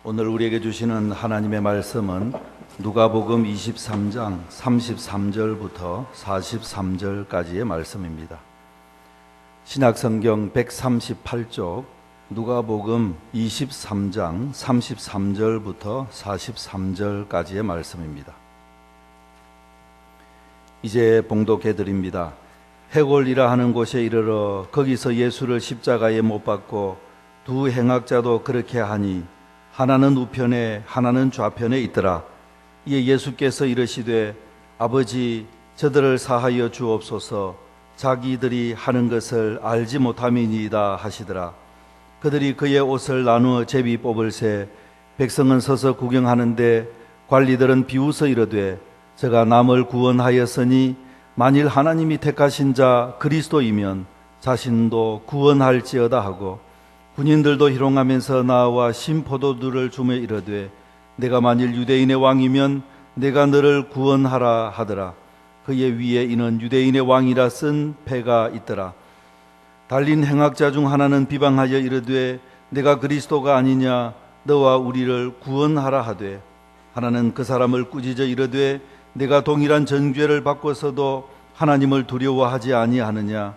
오늘 우리에게 주시는 하나님의 말씀은 누가복음 23장 33절부터 43절까지의 말씀입니다. 신약성경 138쪽 누가복음 23장 33절부터 43절까지의 말씀입니다. 이제 봉독해 드립니다. 해골이라 하는 곳에 이르러 거기서 예수를 십자가에 못 박고 두 행악자도 그렇게 하니 하나는 우편에 하나는 좌편에 있더라. 이에 예수께서 이르시되 아버지 저들을 사하여 주옵소서 자기들이 하는 것을 알지 못함이니이다 하시더라. 그들이 그의 옷을 나누어 제비 뽑을새 백성은 서서 구경하는데 관리들은 비웃어 이르되 저가 남을 구원하였으니 만일 하나님이 택하신 자 그리스도이면 자신도 구원할지어다 하고 군인들도 희롱하면서 나와 신포도주를 주며 이르되 내가 만일 유대인의 왕이면 내가 너를 구원하라 하더라. 그의 위에 이는 유대인의 왕이라 쓴 패가 있더라. 달린 행악자 중 하나는 비방하여 이르되 내가 그리스도가 아니냐 너와 우리를 구원하라 하되 하나는 그 사람을 꾸짖어 이르되 내가 동일한 전죄를 받고서도 하나님을 두려워하지 아니하느냐.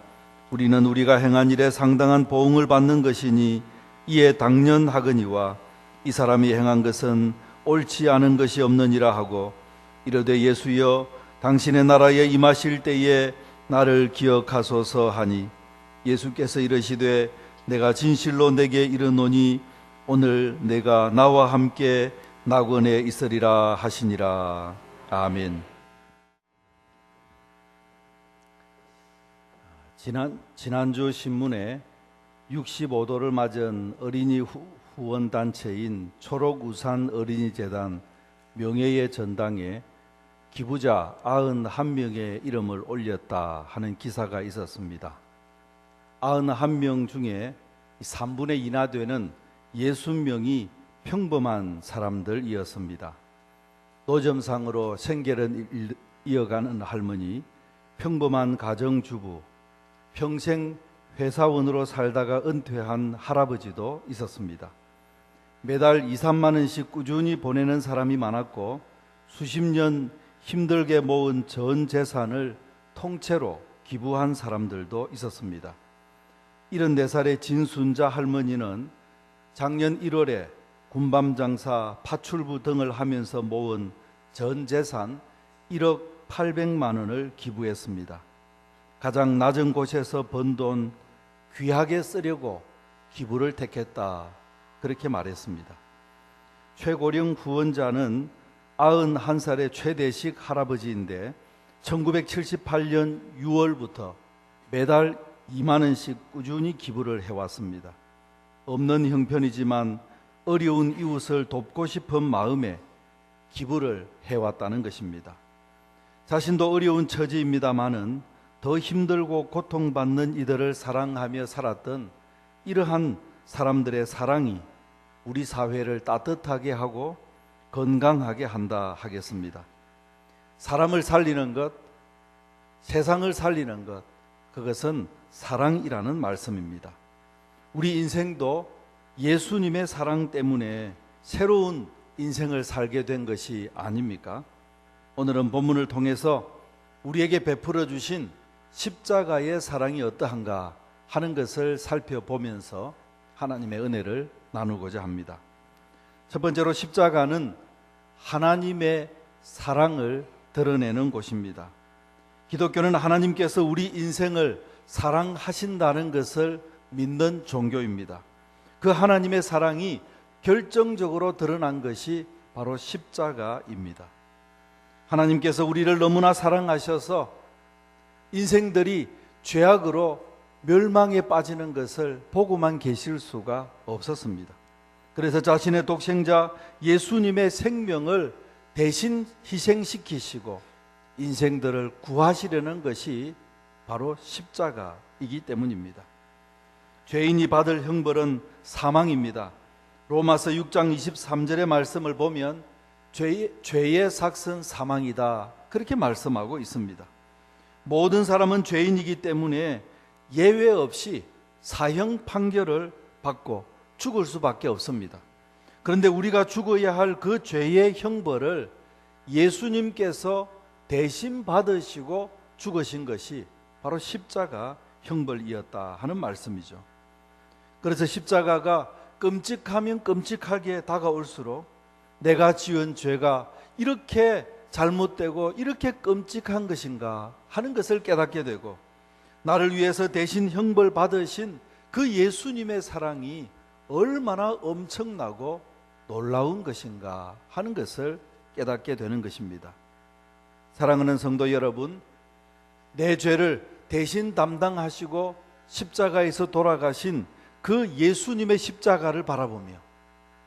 우리는 우리가 행한 일에 상당한 보응을 받는 것이니 이에 당연하거니와 이 사람이 행한 것은 옳지 않은 것이 없느니라 하고 이르되 예수여 당신의 나라에 임하실 때에 나를 기억하소서 하니 예수께서 이르시되 내가 진실로 내게 이르노니 오늘 내가 나와 함께 낙원에 있으리라 하시니라. 아멘. 지난주 신문에 65도를 맞은 어린이 후원단체인 초록우산 어린이재단 명예의 전당에 기부자 91명의 이름을 올렸다 하는 기사가 있었습니다. 91명 중에 3분의 2나 되는 60명이 평범한 사람들이었습니다. 노점상으로 생계를 이어가는 할머니, 평범한 가정주부, 평생 회사원으로 살다가 은퇴한 할아버지도 있었습니다. 매달 2, 3만 원씩 꾸준히 보내는 사람이 많았고 수십 년 힘들게 모은 전 재산을 통째로 기부한 사람들도 있었습니다. 74살의 진순자 할머니는 작년 1월에 군밤장사, 파출부 등을 하면서 모은 전 재산 1억 800만 원을 기부했습니다. 가장 낮은 곳에서 번 돈 귀하게 쓰려고 기부를 택했다 그렇게 말했습니다. 최고령 후원자는 91살의 최대식 할아버지인데 1978년 6월부터 매달 2만 원씩 꾸준히 기부를 해왔습니다. 없는 형편이지만 어려운 이웃을 돕고 싶은 마음에 기부를 해왔다는 것입니다. 자신도 어려운 처지입니다마는 더 힘들고 고통받는 이들을 사랑하며 살았던 이러한 사람들의 사랑이 우리 사회를 따뜻하게 하고 건강하게 한다 하겠습니다. 사람을 살리는 것, 세상을 살리는 것, 그것은 사랑이라는 말씀입니다. 우리 인생도 예수님의 사랑 때문에 새로운 인생을 살게 된 것이 아닙니까? 오늘은 본문을 통해서 우리에게 베풀어 주신 십자가의 사랑이 어떠한가 하는 것을 살펴보면서 하나님의 은혜를 나누고자 합니다. 첫 번째로 십자가는 하나님의 사랑을 드러내는 곳입니다. 기독교는 하나님께서 우리 인생을 사랑하신다는 것을 믿는 종교입니다. 그 하나님의 사랑이 결정적으로 드러난 것이 바로 십자가입니다. 하나님께서 우리를 너무나 사랑하셔서 인생들이 죄악으로 멸망에 빠지는 것을 보고만 계실 수가 없었습니다. 그래서 자신의 독생자 예수님의 생명을 대신 희생시키시고 인생들을 구하시려는 것이 바로 십자가이기 때문입니다. 죄인이 받을 형벌은 사망입니다. 로마서 6장 23절의 말씀을 보면 죄의 삭은 사망이다 그렇게 말씀하고 있습니다. 모든 사람은 죄인이기 때문에 예외 없이 사형 판결을 받고 죽을 수밖에 없습니다. 그런데 우리가 죽어야 할 그 죄의 형벌을 예수님께서 대신 받으시고 죽으신 것이 바로 십자가 형벌이었다 하는 말씀이죠. 그래서 십자가가 끔찍하면 끔찍하게 다가올수록 내가 지은 죄가 이렇게 잘못되고 이렇게 끔찍한 것인가 하는 것을 깨닫게 되고, 나를 위해서 대신 형벌 받으신 그 예수님의 사랑이 얼마나 엄청나고 놀라운 것인가 하는 것을 깨닫게 되는 것입니다. 사랑하는 성도 여러분, 내 죄를 대신 담당하시고 십자가에서 돌아가신 그 예수님의 십자가를 바라보며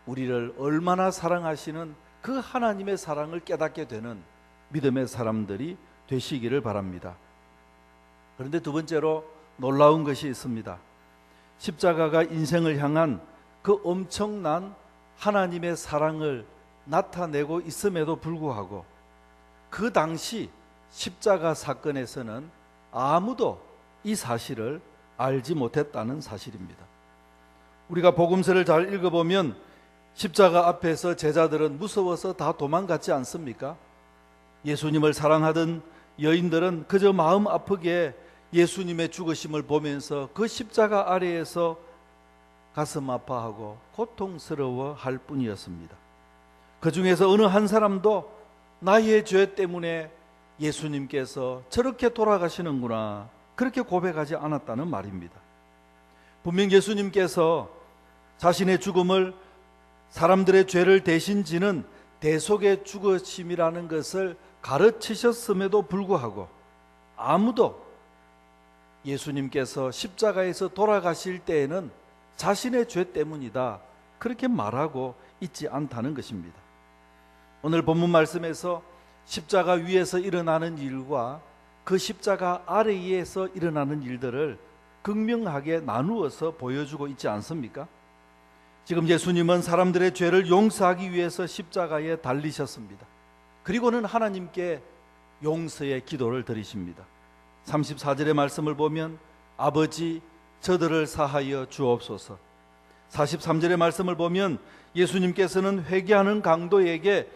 우리를 얼마나 사랑하시는 그 하나님의 사랑을 깨닫게 되는 믿음의 사람들이 되시기를 바랍니다. 그런데 두 번째로 놀라운 것이 있습니다. 십자가가 인생을 향한 그 엄청난 하나님의 사랑을 나타내고 있음에도 불구하고 그 당시 십자가 사건에서는 아무도 이 사실을 알지 못했다는 사실입니다. 우리가 복음서를 잘 읽어보면 십자가 앞에서 제자들은 무서워서 다 도망갔지 않습니까? 예수님을 사랑하던 여인들은 그저 마음 아프게 예수님의 죽으심을 보면서 그 십자가 아래에서 가슴 아파하고 고통스러워 할 뿐이었습니다. 그 중에서 어느 한 사람도 나의 죄 때문에 예수님께서 저렇게 돌아가시는구나, 그렇게 고백하지 않았다는 말입니다. 분명 예수님께서 자신의 죽음을 사람들의 죄를 대신 지는 대속의 죽으심이라는 것을 가르치셨음에도 불구하고 아무도 예수님께서 십자가에서 돌아가실 때에는 자신의 죄 때문이다, 그렇게 말하고 있지 않다는 것입니다. 오늘 본문 말씀에서 십자가 위에서 일어나는 일과 그 십자가 아래에서 일어나는 일들을 극명하게 나누어서 보여주고 있지 않습니까? 지금 예수님은 사람들의 죄를 용서하기 위해서 십자가에 달리셨습니다. 그리고는 하나님께 용서의 기도를 드리십니다. 34절의 말씀을 보면 아버지, 저들을 사하여 주옵소서. 43절의 말씀을 보면 예수님께서는 회개하는 강도에게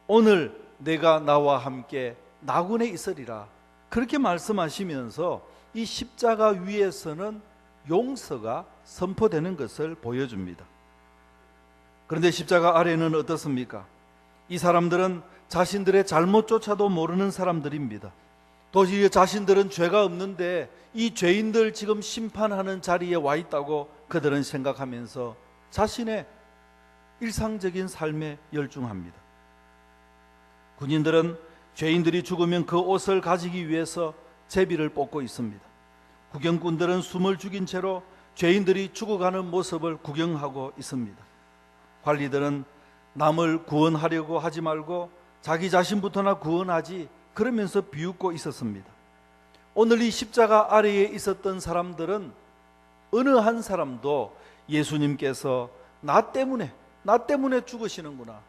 오늘 내가 나와 함께 나군에 있으리라, 그렇게 말씀하시면서 이 십자가 위에서는 용서가 선포되는 것을 보여줍니다. 그런데 십자가 아래는 어떻습니까? 이 사람들은 자신들의 잘못조차도 모르는 사람들입니다. 도저히 자신들은 죄가 없는데 이 죄인들 지금 심판하는 자리에 와 있다고 그들은 생각하면서 자신의 일상적인 삶에 열중합니다. 군인들은 죄인들이 죽으면 그 옷을 가지기 위해서 제비를 뽑고 있습니다. 구경꾼들은 숨을 죽인 채로 죄인들이 죽어가는 모습을 구경하고 있습니다. 관리들은 남을 구원하려고 하지 말고 자기 자신부터나 구원하지, 그러면서 비웃고 있었습니다. 오늘 이 십자가 아래에 있었던 사람들은 어느 한 사람도 예수님께서 나 때문에 죽으시는구나,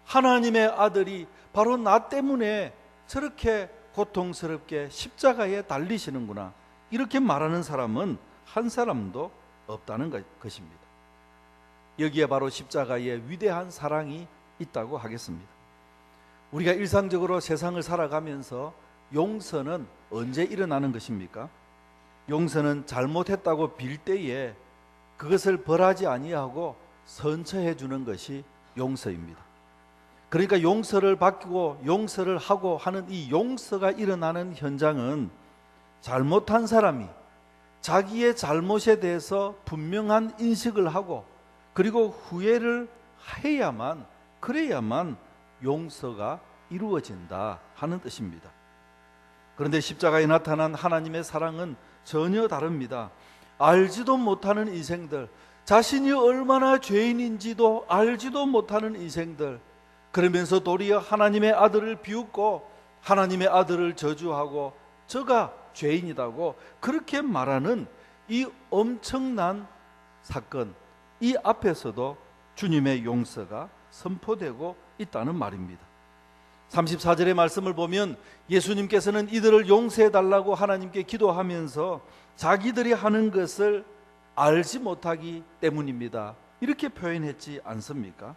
하나님의 아들이 바로 나 때문에 저렇게 고통스럽게 십자가에 달리시는구나, 이렇게 말하는 사람은 한 사람도 없다는 것입니다. 여기에 바로 십자가의 위대한 사랑이 있다고 하겠습니다. 우리가 일상적으로 세상을 살아가면서 용서는 언제 일어나는 것입니까? 용서는 잘못했다고 빌 때에 그것을 벌하지 아니하고 선처해 주는 것이 용서입니다. 그러니까 용서를 받고 용서를 하고 하는 이 용서가 일어나는 현장은 잘못한 사람이 자기의 잘못에 대해서 분명한 인식을 하고 그리고 후회를 해야만, 그래야만 용서가 이루어진다 하는 뜻입니다. 그런데 십자가에 나타난 하나님의 사랑은 전혀 다릅니다. 알지도 못하는 인생들, 자신이 얼마나 죄인인지도 알지도 못하는 인생들, 그러면서 도리어 하나님의 아들을 비웃고 하나님의 아들을 저주하고 저가 죄인이라고 그렇게 말하는 이 엄청난 사건, 이 앞에서도 주님의 용서가 선포되고 있다는 말입니다. 34절의 말씀을 보면 예수님께서는 이들을 용서해 달라고 하나님께 기도하면서 자기들이 하는 것을 알지 못하기 때문입니다, 이렇게 표현했지 않습니까?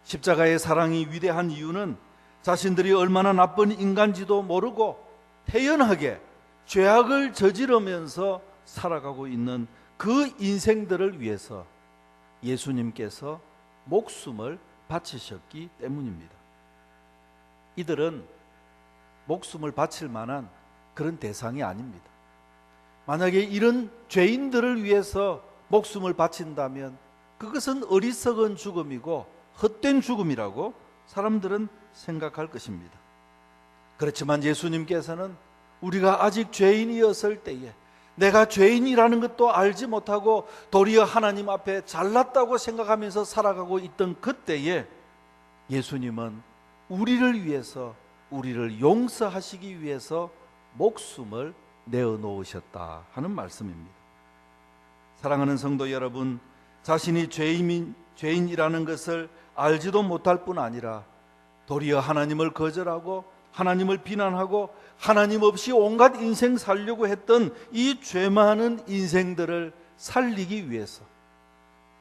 십자가의 사랑이 위대한 이유는 자신들이 얼마나 나쁜 인간지도 모르고 태연하게 죄악을 저지르면서 살아가고 있는 그 인생들을 위해서 예수님께서 목숨을 바치셨기 때문입니다. 이들은 목숨을 바칠 만한 그런 대상이 아닙니다. 만약에 이런 죄인들을 위해서 목숨을 바친다면 그것은 어리석은 죽음이고 헛된 죽음이라고 사람들은 생각할 것입니다. 그렇지만 예수님께서는 우리가 아직 죄인이었을 때에, 내가 죄인이라는 것도 알지 못하고 도리어 하나님 앞에 잘났다고 생각하면서 살아가고 있던 그때에 예수님은 우리를 위해서, 우리를 용서하시기 위해서 목숨을 내어놓으셨다 하는 말씀입니다. 사랑하는 성도 여러분, 자신이 죄인이라는 것을 알지도 못할 뿐 아니라 도리어 하나님을 거절하고 하나님을 비난하고 하나님 없이 온갖 인생 살려고 했던 이 죄 많은 인생들을 살리기 위해서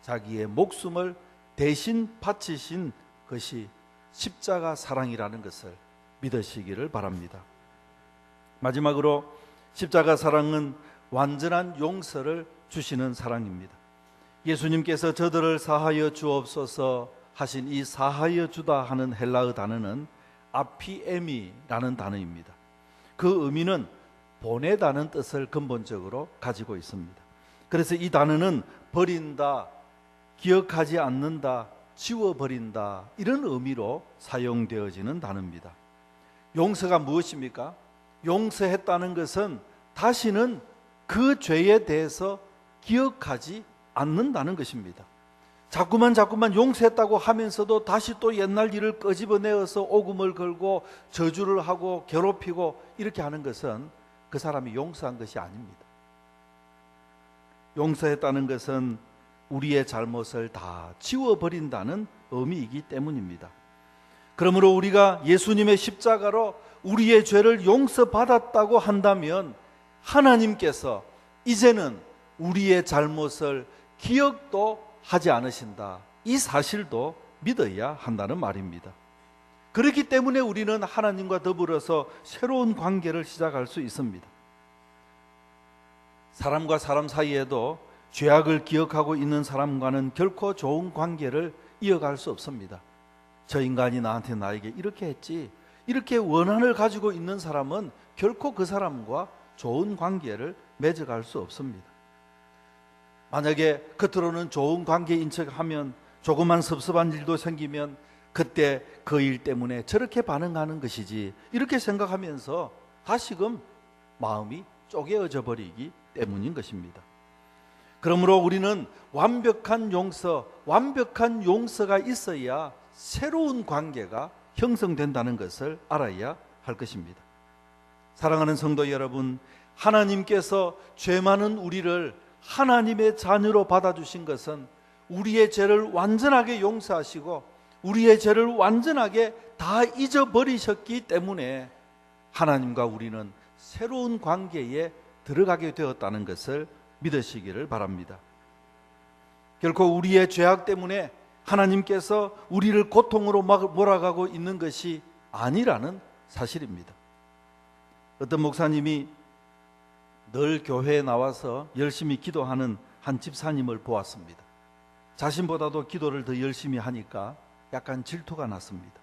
자기의 목숨을 대신 바치신 것이 십자가 사랑이라는 것을 믿으시기를 바랍니다. 마지막으로 십자가 사랑은 완전한 용서를 주시는 사랑입니다. 예수님께서 저들을 사하여 주옵소서 하신 이 사하여 주다 하는 헬라어 단어는 아피에미라는 단어입니다. 그 의미는 보내다는 뜻을 근본적으로 가지고 있습니다. 그래서 이 단어는 버린다, 기억하지 않는다, 지워버린다 이런 의미로 사용되어지는 단어입니다. 용서가 무엇입니까? 용서했다는 것은 다시는 그 죄에 대해서 기억하지 않는다는 것입니다. 자꾸만 용서했다고 하면서도 다시 또 옛날 일을 끄집어내어서 오금을 걸고 저주를 하고 괴롭히고 이렇게 하는 것은 그 사람이 용서한 것이 아닙니다. 용서했다는 것은 우리의 잘못을 다 지워버린다는 의미이기 때문입니다. 그러므로 우리가 예수님의 십자가로 우리의 죄를 용서받았다고 한다면 하나님께서 이제는 우리의 잘못을 기억도 하지 않으신다, 이 사실도 믿어야 한다는 말입니다. 그렇기 때문에 우리는 하나님과 더불어서 새로운 관계를 시작할 수 있습니다. 사람과 사람 사이에도 죄악을 기억하고 있는 사람과는 결코 좋은 관계를 이어갈 수 없습니다. 저 인간이 나에게 이렇게 했지, 이렇게 원한을 가지고 있는 사람은 결코 그 사람과 좋은 관계를 맺어갈 수 없습니다. 만약에 겉으로는 좋은 관계인 척하면 조그만 섭섭한 일도 생기면 그때 그 일 때문에 저렇게 반응하는 것이지 이렇게 생각하면서 다시금 마음이 쪼개어져 버리기 때문인 것입니다. 그러므로 우리는 완벽한 용서가 있어야 새로운 관계가 형성된다는 것을 알아야 할 것입니다. 사랑하는 성도 여러분, 하나님께서 죄 많은 우리를 하나님의 자녀로 받아주신 것은 우리의 죄를 완전하게 용서하시고 우리의 죄를 완전하게 다 잊어버리셨기 때문에 하나님과 우리는 새로운 관계에 들어가게 되었다는 것을 믿으시기를 바랍니다. 결코 우리의 죄악 때문에 하나님께서 우리를 고통으로 몰아가고 있는 것이 아니라는 사실입니다. 어떤 목사님이 늘 교회에 나와서 열심히 기도하는 한 집사님을 보았습니다. 자신보다도 기도를 더 열심히 하니까 약간 질투가 났습니다.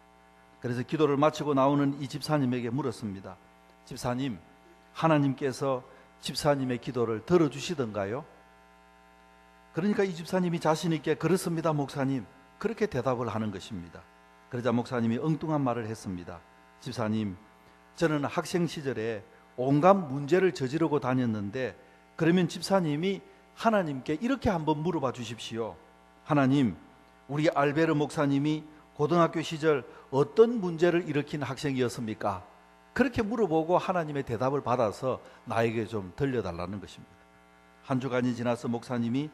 그래서 기도를 마치고 나오는 이 집사님에게 물었습니다. 집사님, 하나님께서 집사님의 기도를 들어주시던가요? 그러니까 이 집사님이 자신 있게 그렇습니다 목사님, 그렇게 대답을 하는 것입니다. 그러자 목사님이 엉뚱한 말을 했습니다. 집사님, 저는 학생 시절에 온갖 문제를 저지르고 다녔는데 그러면 집사님이 하나님께 이렇게 한번 물어봐 주십시오. 하나님, 우리 알베르 목사님이 고등학교 시절 어떤 문제를 일으킨 학생이었습니까? 그렇게 물어보고 하나님의 대답을 받아서 나에게 좀 들려달라는 것입니다. 한 주간이 지나서 목사님이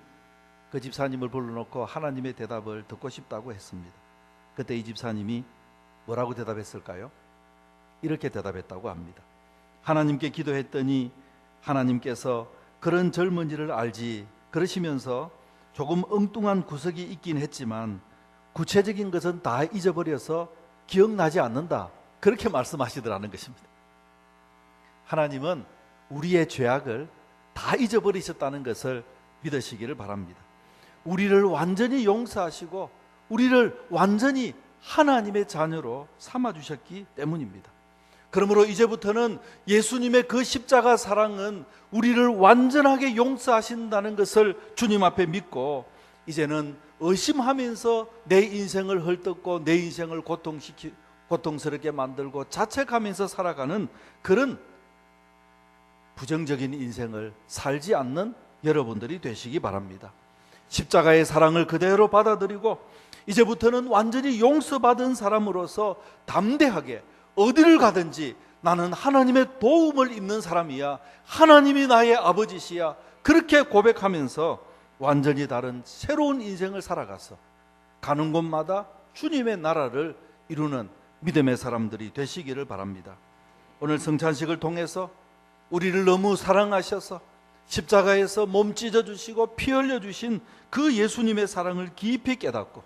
그 집사님을 불러놓고 하나님의 대답을 듣고 싶다고 했습니다. 그때 이 집사님이 뭐라고 대답했을까요? 이렇게 대답했다고 합니다. 하나님께 기도했더니 하나님께서 그런 젊은이를 알지, 그러시면서 조금 엉뚱한 구석이 있긴 했지만 구체적인 것은 다 잊어버려서 기억나지 않는다. 그렇게 말씀하시더라는 것입니다. 하나님은 우리의 죄악을 다 잊어버리셨다는 것을 믿으시기를 바랍니다. 우리를 완전히 용서하시고 우리를 완전히 하나님의 자녀로 삼아주셨기 때문입니다. 그러므로 이제부터는 예수님의 그 십자가 사랑은 우리를 완전하게 용서하신다는 것을 주님 앞에 믿고 이제는 의심하면서 내 인생을 헐뜯고 내 인생을 고통스럽게 만들고 자책하면서 살아가는 그런 부정적인 인생을 살지 않는 여러분들이 되시기 바랍니다. 십자가의 사랑을 그대로 받아들이고 이제부터는 완전히 용서받은 사람으로서 담대하게 어디를 가든지 나는 하나님의 도움을 입는 사람이야, 하나님이 나의 아버지시야, 그렇게 고백하면서 완전히 다른 새로운 인생을 살아가서 가는 곳마다 주님의 나라를 이루는 믿음의 사람들이 되시기를 바랍니다. 오늘 성찬식을 통해서 우리를 너무 사랑하셔서 십자가에서 몸 찢어주시고 피 흘려주신 그 예수님의 사랑을 깊이 깨닫고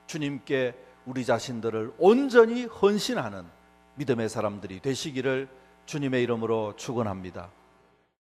주님께 우리 자신들을 온전히 헌신하는 믿음의 사람들이 되시기를 주님의 이름으로 축원합니다.